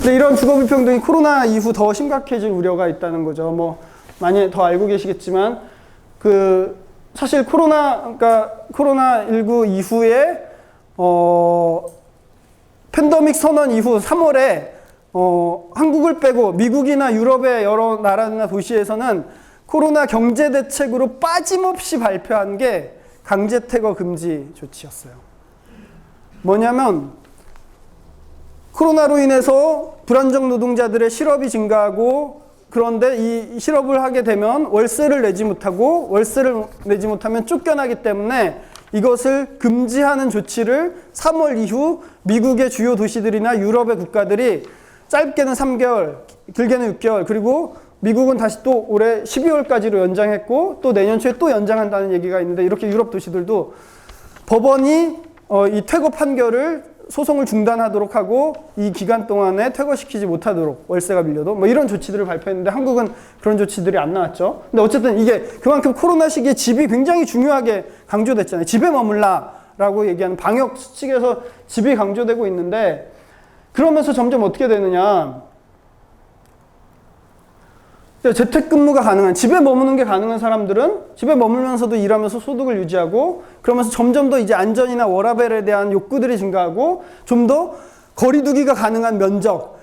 근데 이런 주거 불평등이 코로나 이후 더 심각해질 우려가 있다는 거죠. 뭐 많이 더 알고 계시겠지만 사실 그러니까 코로나19 이후에 팬데믹 선언 이후 3월에 한국을 빼고 미국이나 유럽의 여러 나라나 도시에서는 코로나 경제 대책으로 빠짐없이 발표한 게 강제 퇴거 금지 조치였어요. 뭐냐면 코로나로 인해서 불안정 노동자들의 실업이 증가하고, 그런데 이 실업을 하게 되면 월세를 내지 못하면 쫓겨나기 때문에 이것을 금지하는 조치를 3월 이후 미국의 주요 도시들이나 유럽의 국가들이 짧게는 3개월, 길게는 6개월, 그리고 미국은 다시 또 올해 12월까지로 연장했고 또 내년 초에 또 연장한다는 얘기가 있는데, 이렇게 유럽 도시들도 법원이 이 퇴거 판결을 소송을 중단하도록 하고 이 기간 동안에 퇴거시키지 못하도록, 월세가 밀려도 뭐 이런 조치들을 발표했는데 한국은 그런 조치들이 안 나왔죠. 근데 어쨌든 이게 그만큼 코로나 시기에 집이 굉장히 중요하게 강조됐잖아요. 집에 머물라라고 얘기하는 방역 측에서 집이 강조되고 있는데, 그러면서 점점 어떻게 되느냐, 재택근무가 가능한, 집에 머무는 게 가능한 사람들은 집에 머물면서도 일하면서 소득을 유지하고, 그러면서 점점 더 이제 안전이나 워라밸에 대한 욕구들이 증가하고, 좀 더 거리두기가 가능한 면적,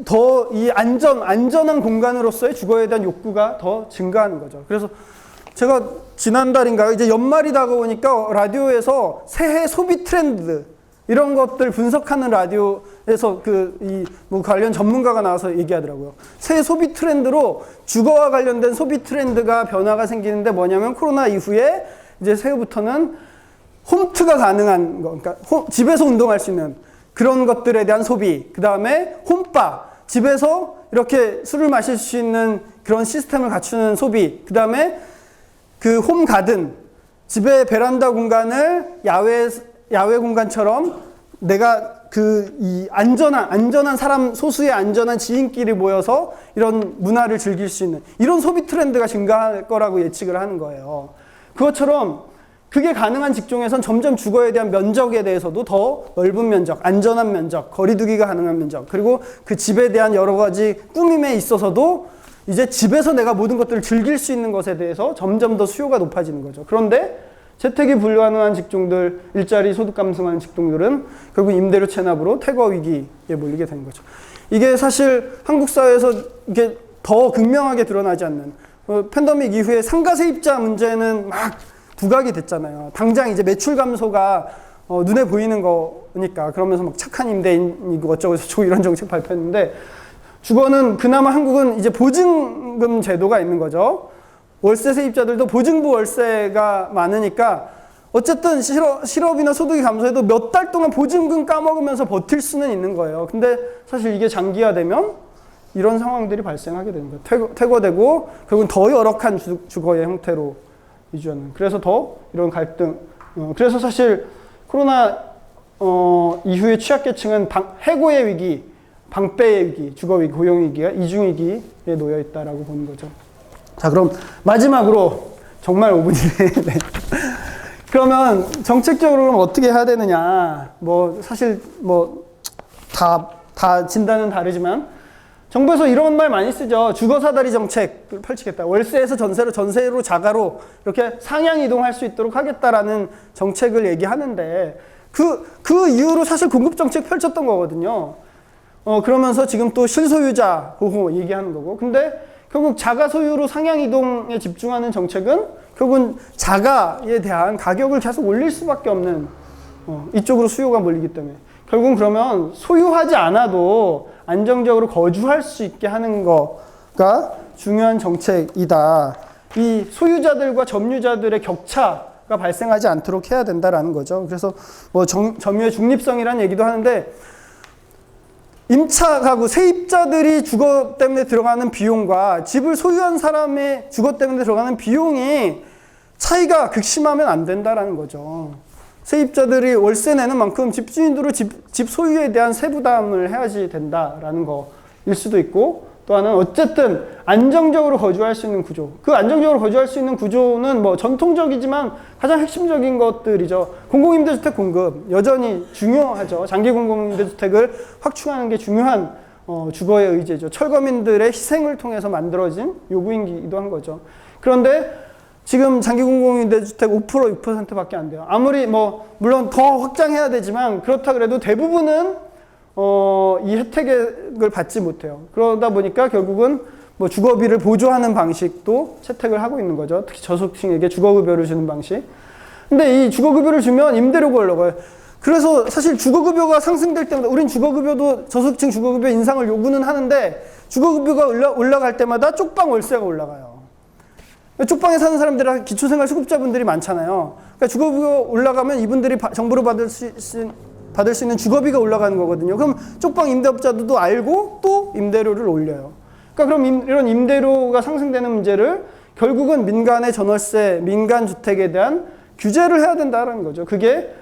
더 이 안전한 공간으로서의 주거에 대한 욕구가 더 증가하는 거죠. 그래서 제가 지난달인가요? 이제 연말이 다가오니까 라디오에서 새해 소비 트렌드, 이런 것들 분석하는 라디오에서 뭐 관련 전문가가 나와서 얘기하더라고요. 새해 소비 트렌드로 주거와 관련된 소비 트렌드가 변화가 생기는데, 뭐냐면 코로나 이후에 이제 새해부터는 홈트가 가능한 거, 그러니까 집에서 운동할 수 있는 그런 것들에 대한 소비, 그 다음에 홈바, 집에서 이렇게 술을 마실 수 있는 그런 시스템을 갖추는 소비, 그 다음에 홈가든, 집의 베란다 공간을 야외 공간처럼 내가 이 안전한 사람, 소수의 안전한 지인끼리 모여서 이런 문화를 즐길 수 있는 이런 소비 트렌드가 증가할 거라고 예측을 하는 거예요. 그것처럼 그게 가능한 직종에선 점점 주거에 대한 면적에 대해서도 더 넓은 면적, 안전한 면적, 거리두기가 가능한 면적, 그리고 그 집에 대한 여러 가지 꾸밈에 있어서도 이제 집에서 내가 모든 것들을 즐길 수 있는 것에 대해서 점점 더 수요가 높아지는 거죠. 그런데 재택이 불가능한 직종들, 일자리 소득 감소하는 직종들은 결국 임대료 체납으로 퇴거 위기에 몰리게 되는 거죠. 이게 사실 한국 사회에서 이게 더 극명하게 드러나지 않는, 팬데믹 이후에 상가 세입자 문제는 막 부각이 됐잖아요. 당장 이제 매출 감소가 눈에 보이는 거니까, 그러면서 막 착한 임대인이고 어쩌고 저쩌고 이런 정책 발표했는데, 주거는 그나마 한국은 이제 보증금 제도가 있는 거죠. 월세 세입자들도 보증부 월세가 많으니까 어쨌든 실업이나 소득이 감소해도 몇 달 동안 보증금 까먹으면서 버틸 수는 있는 거예요. 근데 사실 이게 장기화되면 이런 상황들이 발생하게 되는 거예요. 퇴거되고 결국은 더 열악한 주거의 형태로 이주하는. 그래서 더 이런 갈등. 그래서 사실 코로나 이후의 취약계층은 해고의 위기, 방배의 위기, 주거 위기, 고용 위기가 이중 위기에 놓여 있다라고 보는 거죠. 자, 그럼 마지막으로 정말 5분이네. 네. 그러면 정책적으로 어떻게 해야 되느냐? 뭐 사실 뭐 다 진단은 다르지만 정부에서 이런 말 많이 쓰죠. 주거 사다리 정책을 펼치겠다. 월세에서 전세로 자가로 이렇게 상향 이동할 수 있도록 하겠다라는 정책을 얘기하는데, 그 이후로 사실 공급 정책 펼쳤던 거거든요. 그러면서 지금 또 실소유자 보호 얘기하는 거고. 근데 결국 자가 소유로 상향 이동에 집중하는 정책은 결국은 자가에 대한 가격을 계속 올릴 수밖에 없는, 이쪽으로 수요가 몰리기 때문에 결국은 그러면 소유하지 않아도 안정적으로 거주할 수 있게 하는 거가 중요한 정책이다. 이 소유자들과 점유자들의 격차가 발생하지 않도록 해야 된다라는 거죠. 그래서 뭐 점유의 중립성이라는 얘기도 하는데, 임차 가구, 세입자들이 주거 때문에 들어가는 비용과 집을 소유한 사람의 주거 때문에 들어가는 비용이 차이가 극심하면 안 된다라는 거죠. 세입자들이 월세 내는 만큼 집주인들은 집 소유에 대한 세부담을 해야지 된다라는 거일 수도 있고, 또 하나는 어쨌든 안정적으로 거주할 수 있는 구조. 그 안정적으로 거주할 수 있는 구조는 뭐 전통적이지만 가장 핵심적인 것들이죠. 공공임대주택 공급 여전히 중요하죠. 장기 공공임대주택을 확충하는 게 중요한 주거의 의제죠. 철거민들의 희생을 통해서 만들어진 요구이기도 한 거죠. 그런데 지금 장기 공공임대주택 5% 6%밖에 안 돼요. 아무리 뭐 물론 더 확장해야 되지만 그렇다 그래도 대부분은 이 혜택을 받지 못해요. 그러다 보니까 결국은 뭐 주거비를 보조하는 방식도 채택을 하고 있는 거죠. 특히 저소득층에게 주거급여를 주는 방식. 근데 이 주거급여를 주면 임대료가 올라가요. 그래서 사실 주거급여가 상승될 때마다 우린 주거급여도 저소득층 주거급여 인상을 요구는 하는데 주거급여가 올라갈 때마다 쪽방 월세가 올라가요. 쪽방에 사는 사람들은 기초생활 수급자분들이 많잖아요. 그러니까 주거비가 올라가면 이분들이 정부로 받을 수 있는 주거비가 올라가는 거거든요. 그럼 쪽방 임대업자들도 알고 또 임대료를 올려요. 그러니까 그럼 이런 임대료가 상승되는 문제를 결국은 민간의 전월세, 민간 주택에 대한 규제를 해야 된다는 거죠. 그게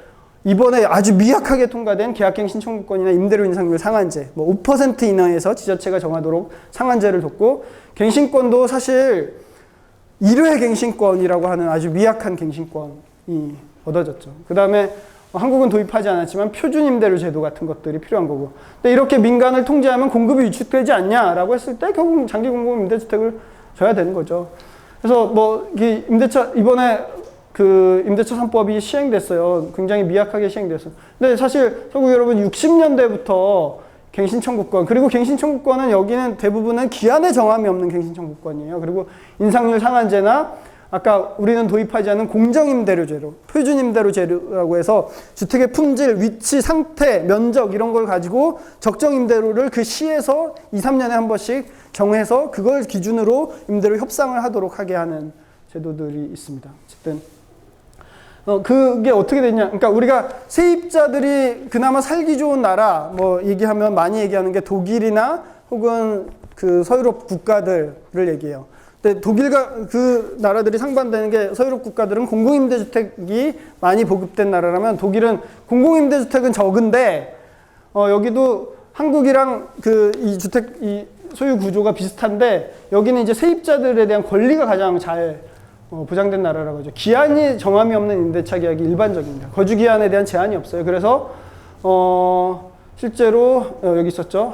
이번에 아주 미약하게 통과된 계약갱신 청구권이나 임대료 인상률 상한제, 뭐 5% 이내에서 지자체가 정하도록 상한제를 뒀고, 갱신권도 사실 1회 갱신권이라고 하는 아주 미약한 갱신권이 얻어졌죠. 그 다음에 한국은 도입하지 않았지만 표준임대료 제도 같은 것들이 필요한 거고. 근데 이렇게 민간을 통제하면 공급이 위축되지 않냐라고 했을 때 결국 장기 공공 임대주택을 줘야 되는 거죠. 그래서 뭐 이번에 그 임대차 3법이 시행됐어요. 굉장히 미약하게 시행됐어요. 근데 사실 서구 여러분 60년대부터 갱신 청구권, 그리고 갱신 청구권은 여기는 대부분은 기한의 정함이 없는 갱신 청구권이에요. 그리고 인상률 상한제나 아까 우리는 도입하지 않은 공정임대료제로, 표준임대료제라고 해서 주택의 품질, 위치, 상태, 면적 이런 걸 가지고 적정임대료를 그 시에서 2, 3년에 한 번씩 정해서 그걸 기준으로 임대료 협상을 하도록 하게 하는 제도들이 있습니다. 어쨌든 그게 어떻게 됐냐? 그러니까 우리가 세입자들이 그나마 살기 좋은 나라, 뭐 얘기하면 많이 얘기하는 게 독일이나 혹은 그 서유럽 국가들을 얘기해요. 근데 독일과 그 나라들이 상반되는 게 서유럽 국가들은 공공임대주택이 많이 보급된 나라라면 독일은 공공임대주택은 적은데 여기도 한국이랑 이 주택 이 소유 구조가 비슷한데 여기는 이제 세입자들에 대한 권리가 가장 잘 보장된 나라라고 하죠. 기한이 정함이 없는 임대차 계약이 일반적입니다. 거주 기한에 대한 제한이 없어요. 그래서 실제로 여기 있었죠.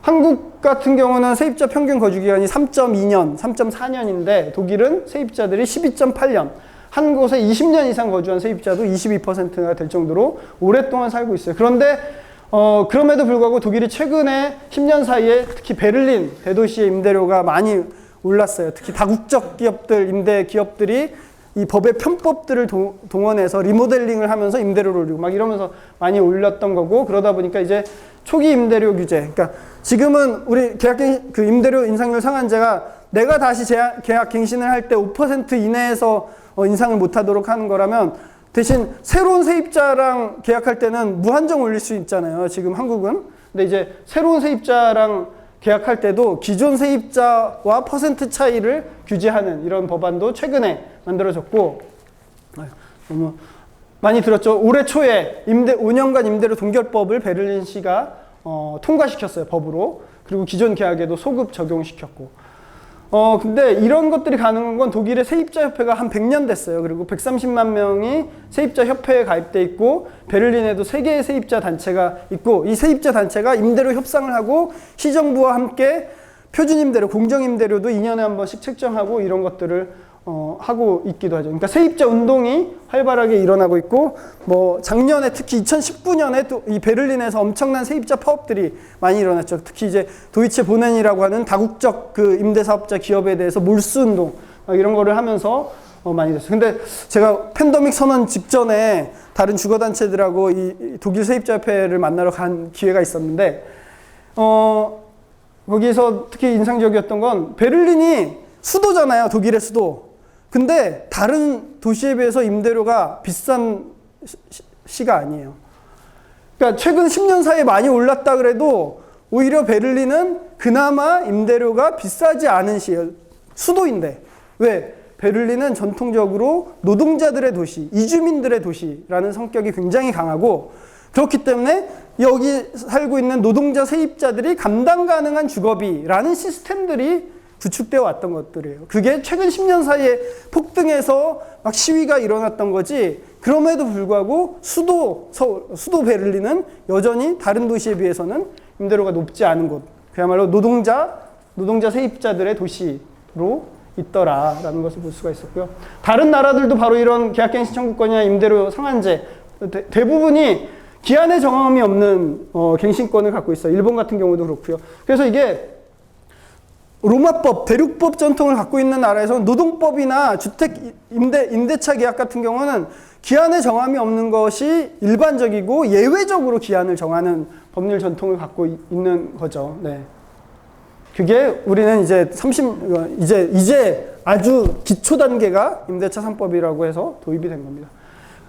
한국 같은 경우는 세입자 평균 거주 기간이 3.2년, 3.4년인데 독일은 세입자들이 12.8년. 한 곳에 20년 이상 거주한 세입자도 22%가 될 정도로 오랫동안 살고 있어요. 그런데 그럼에도 불구하고 독일이 최근에 10년 사이에 특히 베를린 대도시의 임대료가 많이 올랐어요. 특히 다국적 기업들, 임대 기업들이 이 법의 편법들을 동원해서 리모델링을 하면서 임대료를 올리고 막 이러면서 많이 올렸던 거고, 그러다 보니까 이제 초기 임대료 규제, 그러니까 지금은 우리 그 임대료 인상률 상한제가 내가 다시 계약 갱신을 할 때 5% 이내에서 인상을 못하도록 하는 거라면 대신 새로운 세입자랑 계약할 때는 무한정 올릴 수 있잖아요. 지금 한국은. 근데 이제 새로운 세입자랑 계약할 때도 기존 세입자와 퍼센트 차이를 규제하는 이런 법안도 최근에 만들어졌고, 너무 많이 들었죠. 올해 초에 5년간 임대료 동결법을 베를린시가 통과시켰어요, 법으로. 그리고 기존 계약에도 소급 적용시켰고. 근데 이런 것들이 가능한 건 독일의 세입자 협회가 한 100년 됐어요. 그리고 130만 명이 세입자 협회에 가입돼 있고, 베를린에도 3개의 세입자 단체가 있고, 이 세입자 단체가 임대료 협상을 하고 시정부와 함께 표준임대료, 공정임대료도 2년에 한 번씩 책정하고 이런 것들을 하고 있기도 하죠. 그러니까 세입자 운동이 활발하게 일어나고 있고, 뭐 작년에 특히 2019년에 또 이 베를린에서 엄청난 세입자 파업들이 많이 일어났죠. 특히 이제 도이체 보넨이라고 하는 다국적 그 임대사업자 기업에 대해서 몰수 운동 이런 거를 하면서 많이 됐어요. 근데 제가 팬데믹 선언 직전에 다른 주거단체들하고 이 독일 세입자협회를 만나러 간 기회가 있었는데, 거기서 특히 인상적이었던 건 베를린이 수도잖아요. 독일의 수도. 근데 다른 도시에 비해서 임대료가 비싼 시가 아니에요. 그러니까 최근 10년 사이에 많이 올랐다 그래도 오히려 베를린은 그나마 임대료가 비싸지 않은 시예요. 수도인데. 왜? 베를린은 전통적으로 노동자들의 도시, 이주민들의 도시라는 성격이 굉장히 강하고, 그렇기 때문에 여기 살고 있는 노동자 세입자들이 감당 가능한 주거비라는 시스템들이 구축되어 왔던 것들이에요. 그게 최근 10년 사이에 폭등해서 막 시위가 일어났던 거지, 그럼에도 불구하고 수도 베를린은 여전히 다른 도시에 비해서는 임대료가 높지 않은 곳, 그야말로 노동자 세입자들의 도시로 있더라라는 것을 볼 수가 있었고요. 다른 나라들도 바로 이런 계약갱신 청구권이나 임대료 상한제, 대부분이 기한의 정함이 없는 갱신권을 갖고 있어요. 일본 같은 경우도 그렇고요. 그래서 이게 로마법, 대륙법 전통을 갖고 있는 나라에서는 노동법이나 주택 임대차 계약 같은 경우는 기한의 정함이 없는 것이 일반적이고 예외적으로 기한을 정하는 법률 전통을 갖고 있는 거죠. 네. 그게 우리는 이제 이제 아주 기초 단계가 임대차 3법이라고 해서 도입이 된 겁니다.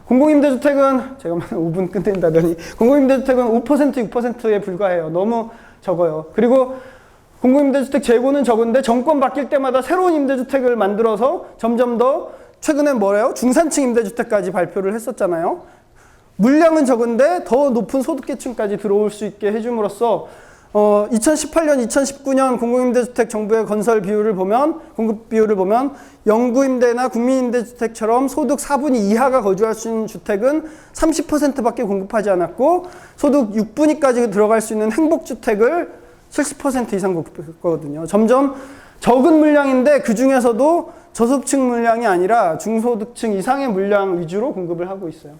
공공임대주택은 제가 5분 끝낸다더니 공공임대주택은 5% 6%에 불과해요. 너무 적어요. 그리고 공공임대주택 재고는 적은데 정권 바뀔 때마다 새로운 임대주택을 만들어서 점점 더 최근에 뭐래요? 중산층 임대주택까지 발표를 했었잖아요. 물량은 적은데 더 높은 소득계층까지 들어올 수 있게 해줌으로써 2018년, 2019년 공공임대주택 정부의 건설 비율을 보면, 공급 비율을 보면 영구임대나 국민임대주택처럼 소득 4분위 이하가 거주할 수 있는 주택은 30%밖에 공급하지 않았고, 소득 6분위까지 들어갈 수 있는 행복주택을 70% 이상 공급했거든요. 점점 적은 물량인데 그 중에서도 저소득층 물량이 아니라 중소득층 이상의 물량 위주로 공급을 하고 있어요.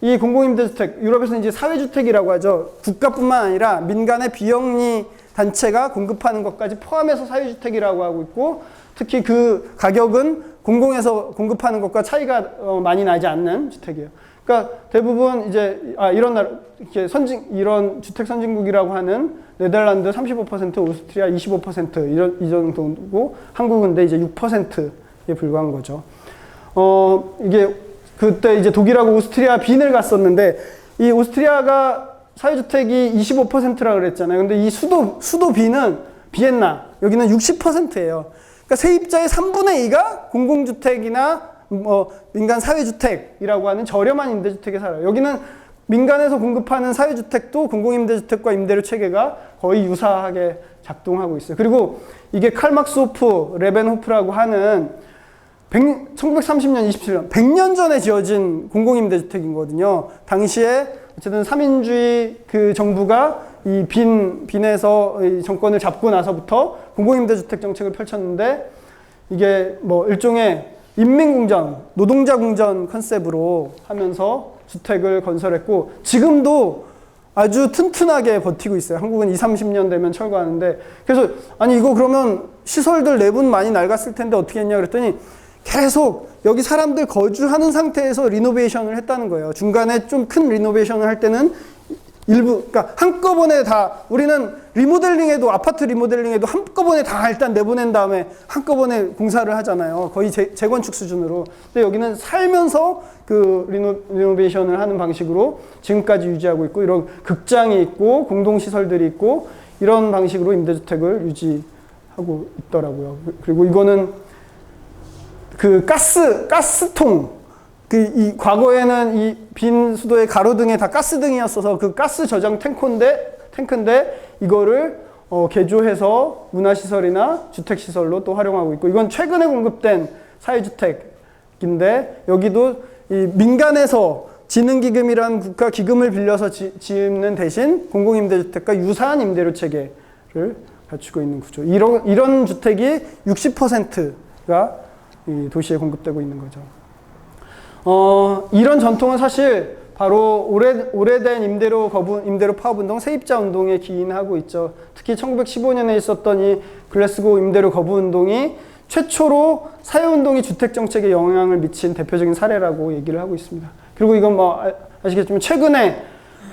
이 공공임대주택, 유럽에서는 이제 사회주택이라고 하죠. 국가뿐만 아니라 민간의 비영리 단체가 공급하는 것까지 포함해서 사회주택이라고 하고 있고, 특히 그 가격은 공공에서 공급하는 것과 차이가 많이 나지 않는 주택이에요. 그러니까 대부분 이제 이런 나라, 이렇게 이런 주택 선진국이라고 하는 네덜란드 35%, 오스트리아 25% 이 정도고, 한국은 근데 이제 6%에 불과한 거죠. 이게 그때 이제 독일하고 오스트리아 빈을 갔었는데, 이 오스트리아가 사회주택이 25%라 그랬잖아요. 근데 이 수도 빈은 비엔나, 여기는 60%예요. 그러니까 세입자의 3분의 2가 공공주택이나 민간 사회주택이라고 하는 저렴한 임대주택에 살아요. 여기는 민간에서 공급하는 사회주택도 공공임대주택과 임대료 체계가 거의 유사하게 작동하고 있어요. 그리고 이게 칼막스 호프, 레벤호프라고 하는 1930년, 27년, 100년 전에 지어진 공공임대주택이거든요. 당시에 어쨌든 3인주의 그 정부가 이 빈에서 이 정권을 잡고 나서부터 공공임대주택 정책을 펼쳤는데, 이게 뭐 일종의 인민공전, 노동자공전 컨셉으로 하면서 주택을 건설했고, 지금도 아주 튼튼하게 버티고 있어요. 한국은 20, 30년 되면 철거하는데, 그래서 아니 이거 그러면 시설들 내분 많이 낡았을 텐데 어떻게 했냐 그랬더니 계속 여기 사람들 거주하는 상태에서 리노베이션을 했다는 거예요. 중간에 좀 큰 리노베이션을 할 때는 일부, 그러니까 한꺼번에 다, 우리는 리모델링에도, 아파트 리모델링에도 한꺼번에 다 일단 내보낸 다음에 한꺼번에 공사를 하잖아요. 거의 재건축 수준으로. 근데 여기는 살면서 그 리노베이션을 하는 방식으로 지금까지 유지하고 있고, 이런 극장이 있고 공동시설들이 있고, 이런 방식으로 임대주택을 유지하고 있더라고요. 그리고 이거는 그 가스통, 이 과거에는 이 빈 수도의 가로등에 다 가스등이었어서 그 가스 저장 탱크인데 이거를 개조해서 문화시설이나 주택시설로 또 활용하고 있고, 이건 최근에 공급된 사회주택인데, 여기도 이 민간에서 지능기금이라는 국가 기금을 빌려서 짓는 대신 공공임대주택과 유사한 임대료 체계를 갖추고 있는 구조. 이런 주택이 60%가 이 도시에 공급되고 있는 거죠. 이런 전통은 사실 바로 오래된 임대료 파업 운동, 세입자 운동에 기인하고 있죠. 특히 1915년에 있었던 이 글래스고 임대료 거부 운동이 최초로 사회운동이 주택정책에 영향을 미친 대표적인 사례라고 얘기를 하고 있습니다. 그리고 이건 뭐 아시겠지만 최근에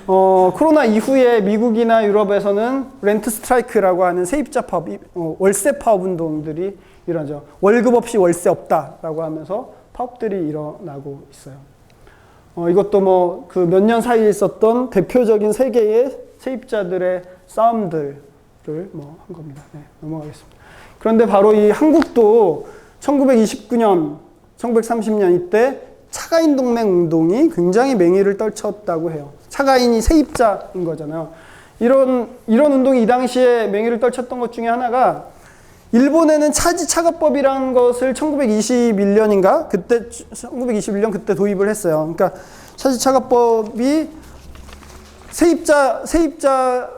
코로나 이후에 미국이나 유럽에서는 렌트 스트라이크라고 하는 세입자 파업, 월세 파업 운동들이 일어나죠. 월급 없이 월세 없다라고 하면서 파업들이 일어나고 있어요. 이것도 뭐 그 몇 년 사이에 있었던 대표적인 세계의 세입자들의 싸움들을 뭐 한 겁니다. 네, 넘어가겠습니다. 그런데 바로 이 한국도 1929년, 1930년 이때 차가인 동맹 운동이 굉장히 맹위를 떨쳤다고 해요. 차가인이 세입자인 거잖아요. 이런 운동이 이 당시에 맹위를 떨쳤던 것 중에 하나가 일본에는 차지차가법이라는 것을 1921년인가? 1921년 그때 도입을 했어요. 그러니까 차지차가법이 세입자여도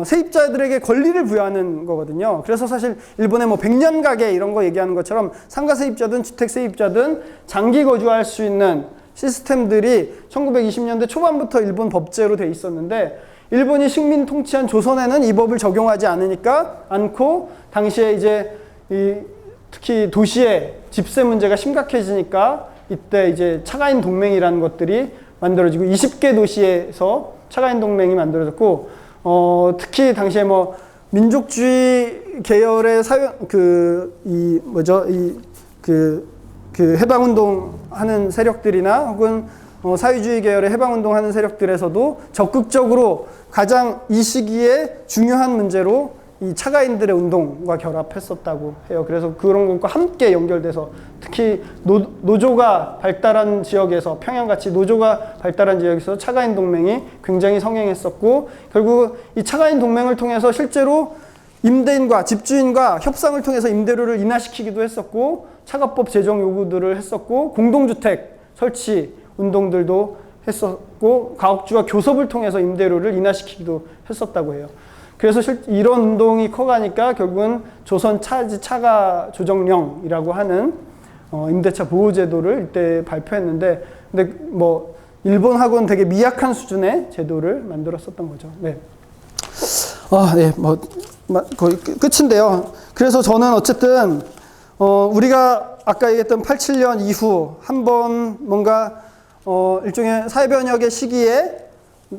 세입자들에게 권리를 부여하는 거거든요. 그래서 사실 일본의 뭐 100년 가계 이런 거 얘기하는 것처럼 상가 세입자든 주택 세입자든 장기 거주할 수 있는 시스템들이 1920년대 초반부터 일본 법제로 돼 있었는데 일본이 식민 통치한 조선에는 이 법을 적용하지 않고 당시에 이제 특히 도시의 집세 문제가 심각해지니까 이때 이제 차가인 동맹이라는 것들이 만들어지고 20개 도시에서 차가인 동맹이 만들어졌고 특히 당시에 뭐 민족주의 계열의 해방운동 하는 세력들이나 혹은 사회주의 계열의 해방운동 하는 세력들에서도 적극적으로 가장 이 시기에 중요한 문제로 이 차가인들의 운동과 결합했었다고 해요. 그래서 그런 것과 함께 연결돼서 특히 노조가 발달한 지역에서 평양같이 노조가 발달한 지역에서 차가인 동맹이 굉장히 성행했었고 결국 이 차가인 동맹을 통해서 실제로 임대인과 집주인과 협상을 통해서 임대료를 인하시키기도 했었고 차가법 제정 요구들을 했었고 공동주택 설치 운동들도 했었고 가옥주와 교섭을 통해서 임대료를 인하시키기도 했었다고 해요. 그래서 이런 운동이 커가니까 결국은 조선 차가 조정령이라고 하는 임대차 보호제도를 이때 발표했는데 근데 뭐 일본하고는 되게 미약한 수준의 제도를 만들었었던 거죠. 네. 네, 뭐 거의 끝인데요. 그래서 저는 어쨌든 우리가 아까 얘기했던 87년 이후 한번 뭔가 일종의 사회변혁의 시기에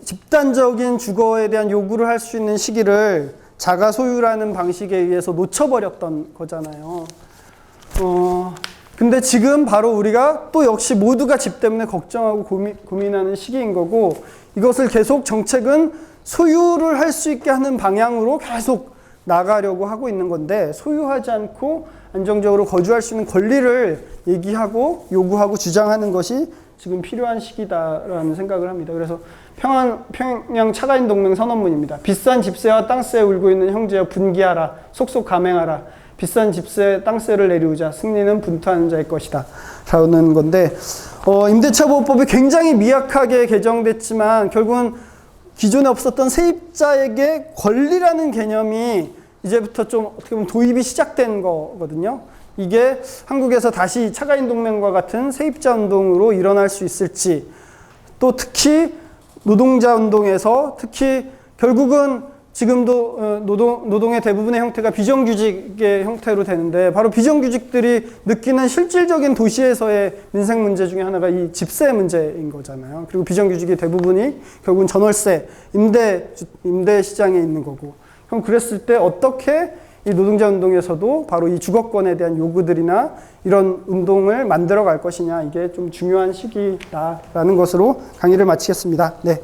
집단적인 주거에 대한 요구를 할 수 있는 시기를 자가 소유라는 방식에 의해서 놓쳐버렸던 거잖아요. 근데 지금 바로 우리가 또 역시 모두가 집 때문에 걱정하고 고민하는 시기인 거고 이것을 계속 정책은 소유를 할 수 있게 하는 방향으로 계속 나가려고 하고 있는 건데 소유하지 않고 안정적으로 거주할 수 있는 권리를 얘기하고 요구하고 주장하는 것이 지금 필요한 시기다라는 생각을 합니다. 그래서 평양 차가인 동맹 선언문입니다. 비싼 집세와 땅세에 울고 있는 형제여 분기하라. 속속 감행하라. 비싼 집세 땅세를 내리우자. 승리는 분투하는 자의 것이다. 라는 건데 임대차 보호법이 굉장히 미약하게 개정됐지만 결국은 기존에 없었던 세입자에게 권리라는 개념이 이제부터 좀 어떻게 보면 도입이 시작된 거거든요. 이게 한국에서 다시 차가인 동맹과 같은 세입자 운동으로 일어날 수 있을지 또 특히 노동자 운동에서 특히 결국은 지금도 노동의 대부분의 형태가 비정규직의 형태로 되는데 바로 비정규직들이 느끼는 실질적인 도시에서의 민생 문제 중에 하나가 이 집세 문제인 거잖아요. 그리고 비정규직의 대부분이 결국은 전월세, 임대 시장에 있는 거고 그럼 그랬을 때 어떻게 이 노동자 운동에서도 바로 이 주거권에 대한 요구들이나 이런 운동을 만들어 갈 것이냐 이게 좀 중요한 시기다라는 것으로 강의를 마치겠습니다. 네.